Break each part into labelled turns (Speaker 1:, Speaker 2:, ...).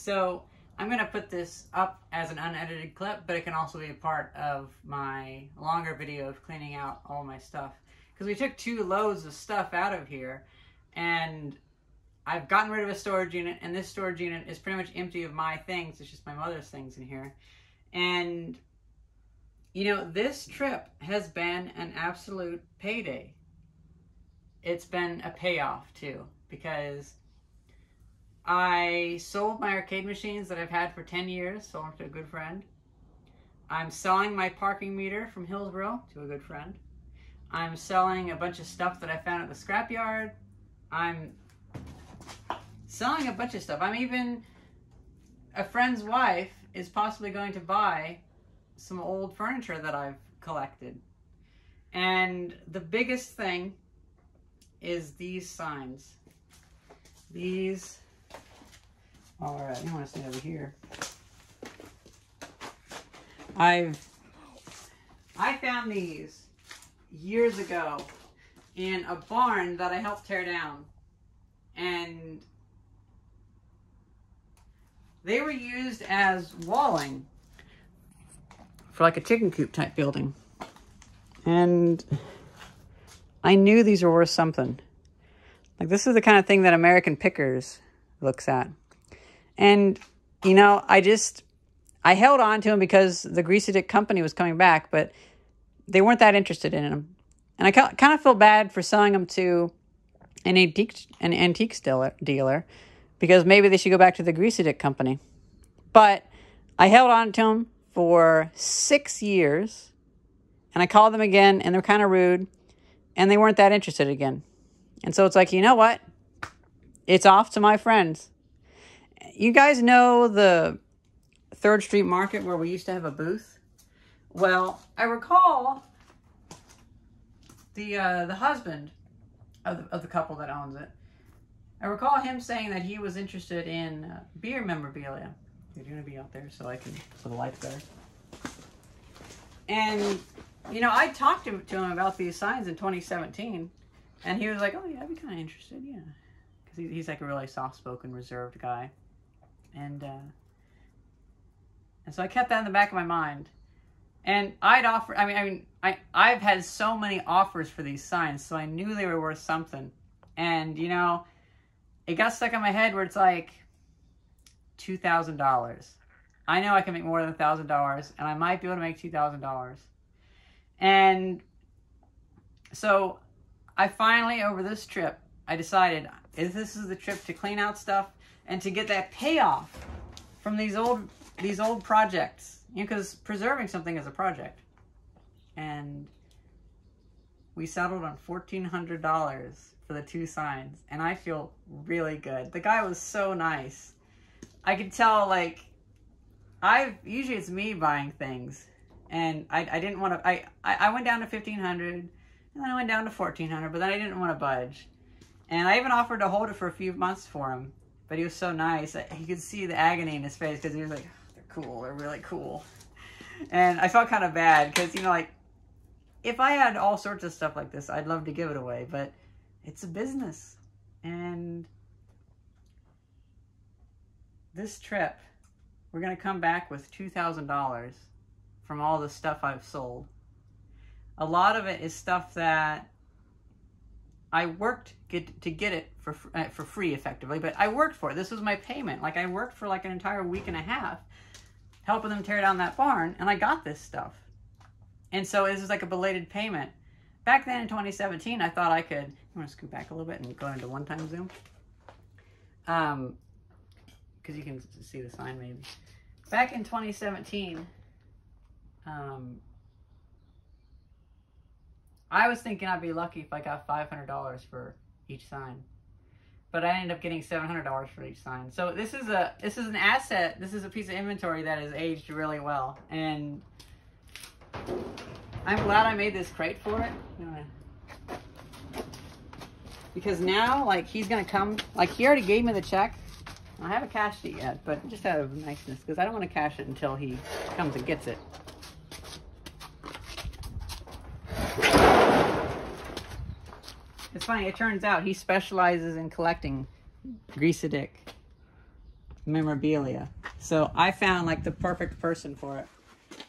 Speaker 1: So I'm going to put this up as an unedited clip, but it can also be a part of my longer video of cleaning out all my stuff. Because we took 2 loads of stuff out of here, and I've gotten rid of a storage unit, and this storage unit is pretty much empty of my things. It's just my mother's things in here. And, you know, this trip has been an absolute payday. It's been a payoff, too, because I sold my arcade machines that I've had for 10 years, sold them to a good friend. I'm selling my parking meter from Hillsborough to a good friend. I'm selling a bunch of stuff that I found at the scrapyard. I'm selling a bunch of stuff. I'm even, a friend's wife is possibly going to buy some old furniture that I've collected. And the biggest thing is these signs. These, all right, you want to stay over here. I found these years ago in a barn that I helped tear down, and they were used as walling for like a chicken coop type building, and I knew these were worth something. Like, this is the kind of thing that American Pickers looks at. And, you know, I held on to them because the Greasy Dick company was coming back, but they weren't that interested in them. And I kind of felt bad for selling them to an antique dealer, because maybe they should go back to the Greasy Dick company. But I held on to them for 6 years, and I called them again, and they're kind of rude, and they weren't that interested again. And so it's like, you know what? It's off to my friends. You guys know the 3rd Street Market where we used to have a booth? Well, I recall the husband of the couple that owns it. I recall him saying that he was interested in beer memorabilia. You're going to be out there so the light's better. And, you know, I talked to him about these signs in 2017. And he was like, oh, yeah, I'd be kind of interested, yeah. Because he's like a really soft-spoken, reserved guy. And so I kept that in the back of my mind. And I've had so many offers for these signs, so I knew they were worth something. And, you know, it got stuck in my head where it's like $2,000. I know I can make more than $1,000, and I might be able to make $2,000. And so I finally, over this trip, I decided this is the trip to clean out stuff and to get that payoff from these old projects. You know, because preserving something is a project. And we settled on $1,400 for the 2 signs, and I feel really good. The guy was so nice. I could tell, like, usually it's me buying things, and I didn't want to, I went down to $1,500, and then I went down to $1,400, but then I didn't want to budge. And I even offered to hold it for a few months for him, but he was so nice. You could see the agony in his face, because he was like, oh, they're cool, they're really cool. And I felt kind of bad, because, you know, like, if I had all sorts of stuff like this, I'd love to give it away, but it's a business. And this trip, we're going to come back with $2,000 from all the stuff I've sold. A lot of it is stuff that I worked to get it for free, effectively, but I worked for it. This was my payment. Like, I worked for like an entire week and a half helping them tear down that barn, and I got this stuff. And so this is like a belated payment. Back then in 2017, I thought I could, you want to scoot back a little bit and go into one-time zoom? Because you can see the sign maybe. Back in 2017, I was thinking I'd be lucky if I got $500 for each sign. But I ended up getting $700 for each sign. So this is an asset. This is a piece of inventory that has aged really well. And I'm glad I made this crate for it. Because now, like, he's going to come. Like, he already gave me the check. I haven't cashed it yet, but just out of niceness, because I don't want to cash it until he comes and gets it. It's funny, it turns out he specializes in collecting Greasy Dick memorabilia. So I found like the perfect person for it.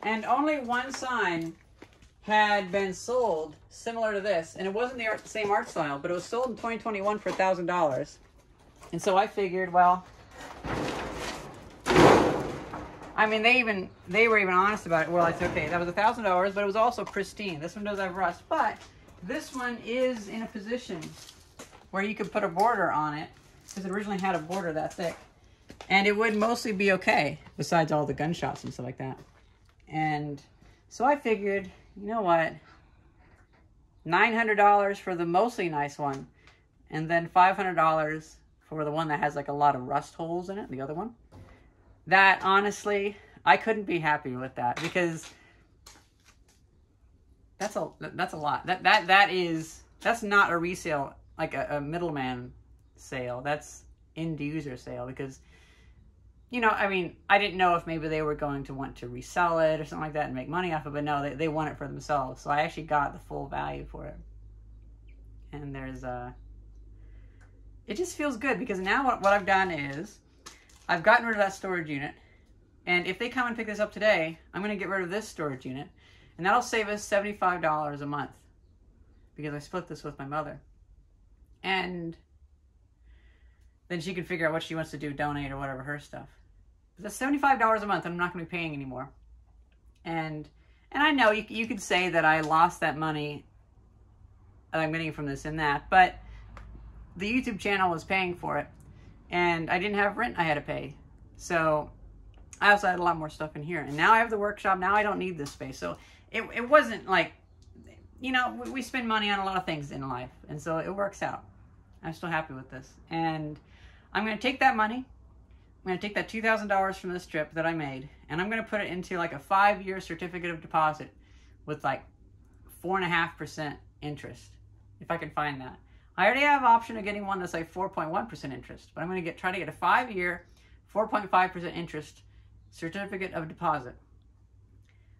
Speaker 1: And only one sign had been sold similar to this, and it wasn't the same art style, but it was sold in 2021 for $1,000. And so I figured, well, I mean, they were even honest about it. Well, it's okay. That was $1,000, but it was also pristine. This one does have rust, but this one is in a position where you could put a border on it, because it originally had a border that thick, and it would mostly be okay, besides all the gunshots and stuff like that. And so I figured, you know what, $900 for the mostly nice one, and then $500 for the one that has like a lot of rust holes in it, the other one. That, honestly, I couldn't be happy with that, because that's a lot. That's not a resale, like a middleman sale. That's end user sale, because, you know, I mean, I didn't know if maybe they were going to want to resell it or something like that and make money off of it, but no, they want it for themselves. So I actually got the full value for it. And there's it just feels good, because now what I've done is I've gotten rid of that storage unit, and if they come and pick this up today, I'm going to get rid of this storage unit, and that'll save us $75 a month, because I split this with my mother. And then she can figure out what she wants to do, donate or whatever, her stuff. But that's $75 a month, and I'm not going to be paying anymore. And I know you could say that I lost that money that I'm getting from this and that, but the YouTube channel was paying for it, and I didn't have rent I had to pay. So I also had a lot more stuff in here, and now I have the workshop. Now I don't need this space. So it wasn't like, you know, we spend money on a lot of things in life, and so it works out. I'm still happy with this, and I'm going to take that money. I'm going to take that $2,000 from this trip that I made, and I'm going to put it into like a 5-year certificate of deposit with like 4.5% interest, if I can find that. I already have an option of getting one that's like 4.1% interest, but I'm going to try to get a 5-year, 4.5% interest certificate of deposit.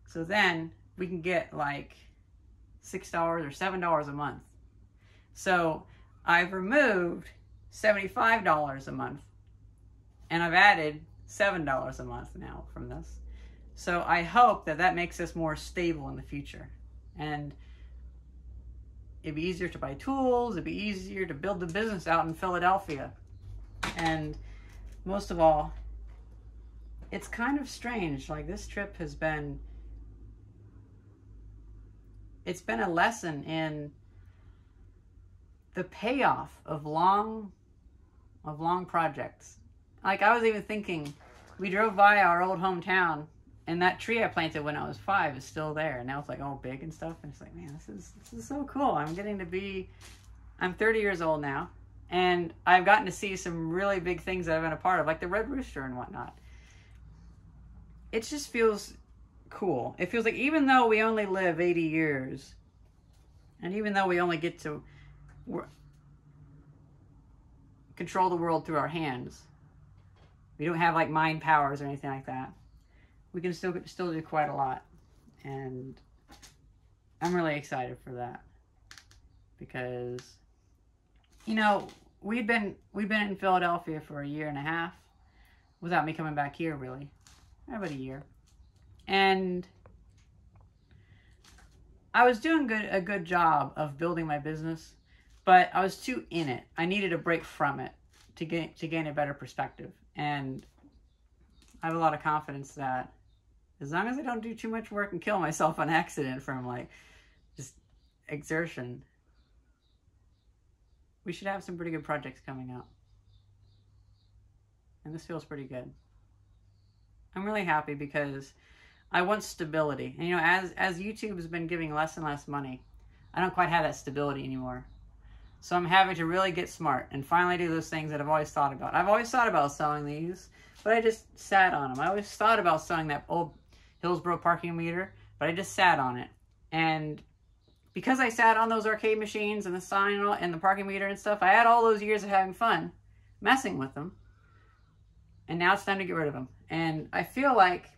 Speaker 1: So then we can get like $6 or $7 a month. So I've removed $75 a month, and I've added $7 a month now from this. So I hope that makes us more stable in the future, and it'd be easier to buy tools, it'd be easier to build the business out in Philadelphia. And most of all, it's kind of strange, like this trip has been, it's been a lesson in the payoff of long projects. Like, I was even thinking, we drove by our old hometown, and that tree I planted when I was 5 is still there. And now it's like all big and stuff. And it's like, man, this is so cool. I'm 30 years old now, and I've gotten to see some really big things that I've been a part of, like the Red Rooster and whatnot. It just feels cool. It feels like even though we only live 80 years, and even though we only get to control the world through our hands, we don't have like mind powers or anything like that, we can still do quite a lot. And I'm really excited for that, because, you know, we've been in Philadelphia for 1.5 years without me coming back here, really. About a year. And I was doing a good job of building my business, but I was too in it. I needed a break from it to gain a better perspective. And I have a lot of confidence that as long as I don't do too much work and kill myself on accident from like just exertion, we should have some pretty good projects coming out. And this feels pretty good. I'm really happy, because I want stability. And, you know, as YouTube has been giving less and less money, I don't quite have that stability anymore. So I'm having to really get smart and finally do those things that I've always thought about. I've always thought about selling these, but I just sat on them. I always thought about selling that old Hillsborough parking meter, but I just sat on it. And because I sat on those arcade machines and the sign and the parking meter and stuff, I had all those years of having fun messing with them. And now it's time to get rid of them. And I feel like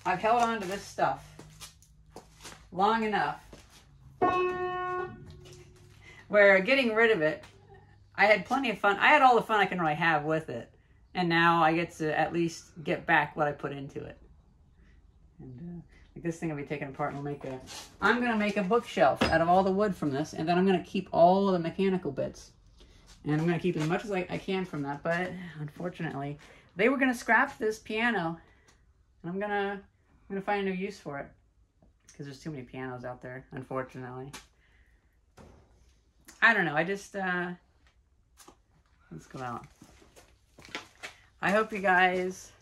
Speaker 1: I've held on to this stuff long enough where getting rid of it, I had plenty of fun. I had all the fun I can really have with it. And now I get to at least get back what I put into it. And like this thing will be taken apart and I'm going to make a bookshelf out of all the wood from this. And then I'm going to keep all of the mechanical bits. And I'm going to keep as much as I can from that. But unfortunately, they were going to scrap this piano. And I'm going to find a new use for it. Because there's too many pianos out there, unfortunately. I don't know. I just, let's go out. I hope you guys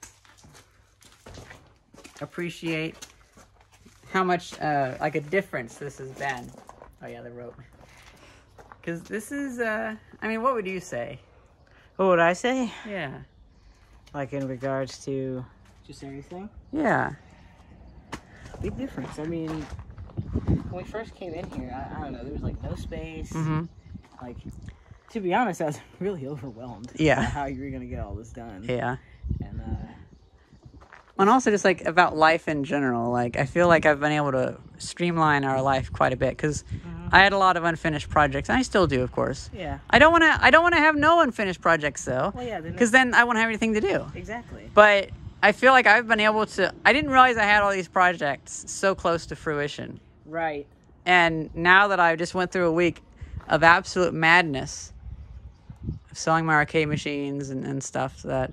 Speaker 1: appreciate how much, like a difference this has been. Oh yeah, the rope. Because this is, I mean, what would you say?
Speaker 2: What would I say?
Speaker 1: Yeah.
Speaker 2: Like in regards to just everything?
Speaker 1: Yeah.
Speaker 2: Big difference. I mean, when we first came in here, I don't know, there was like no space.
Speaker 1: Mm-hmm.
Speaker 2: Like, to be honest, I was really overwhelmed.
Speaker 1: Yeah.
Speaker 2: How you were going to get all this done.
Speaker 1: Yeah.
Speaker 2: And
Speaker 1: also just like about life in general. Like, I feel like I've been able to streamline our life quite a bit because I had a lot of unfinished projects, and I still do, of course.
Speaker 2: Yeah.
Speaker 1: I don't want to have no unfinished projects though.
Speaker 2: Well, yeah.
Speaker 1: Because then I won't have anything to do.
Speaker 2: Exactly.
Speaker 1: But I feel like I've been able to. I didn't realize I had all these projects so close to fruition.
Speaker 2: Right.
Speaker 1: And now that I just went through a week of absolute madness, of selling my arcade machines and stuff, that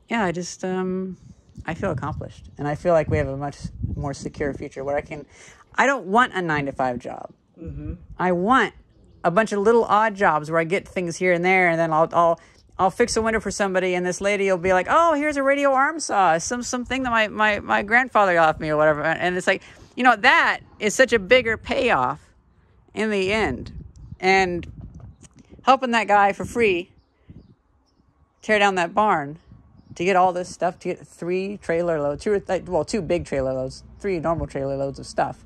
Speaker 1: yeah, I feel accomplished. And I feel like we have a much more secure future where I don't want a 9-to-5 job.
Speaker 2: Mm-hmm.
Speaker 1: I want a bunch of little odd jobs where I get things here and there, and then I'll fix a window for somebody, and this lady will be like, oh, here's a radio arm saw, something that my grandfather got me or whatever. And it's like, you know, that is such a bigger payoff in the end. And helping that guy for free tear down that barn to get all this stuff, to get 3 trailer loads, 2 big trailer loads, 3 normal trailer loads of stuff.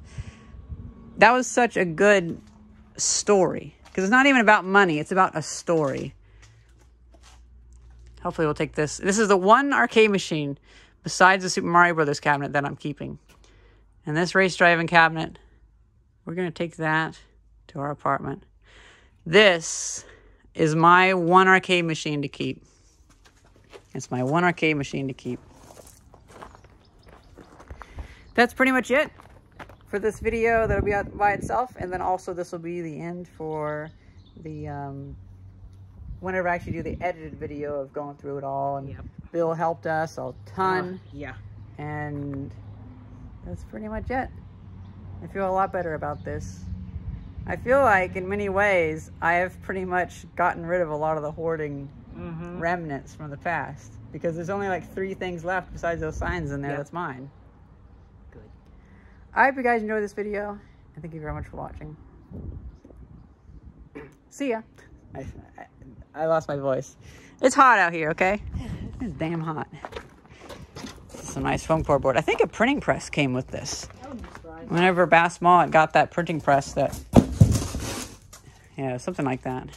Speaker 1: That was such a good story. Because it's not even about money, it's about a story. Hopefully we'll take this. This is the one arcade machine besides the Super Mario Brothers cabinet that I'm keeping. And this race driving cabinet, we're going to take that to our apartment. This is my one arcade machine to keep. It's my one arcade machine to keep. That's pretty much it for this video. That'll be out by itself. And then also this will be the end for the, whenever I actually do the edited video of going through it all. And
Speaker 2: yep.
Speaker 1: Bill helped us a ton.
Speaker 2: Yeah.
Speaker 1: And that's pretty much it. I feel a lot better about this. I feel like in many ways I have pretty much gotten rid of a lot of the hoarding remnants from the past, because there's only like 3 things left besides those signs in there. Yep. That's mine.
Speaker 2: Good.
Speaker 1: I hope you guys enjoyed this video, and thank you very much for watching. See ya. I lost my voice. It's hot out here, okay? It's damn hot. This is a nice foam core board. I think a printing press came with this. Whenever Bass Mall got that printing press, that, yeah, something like that.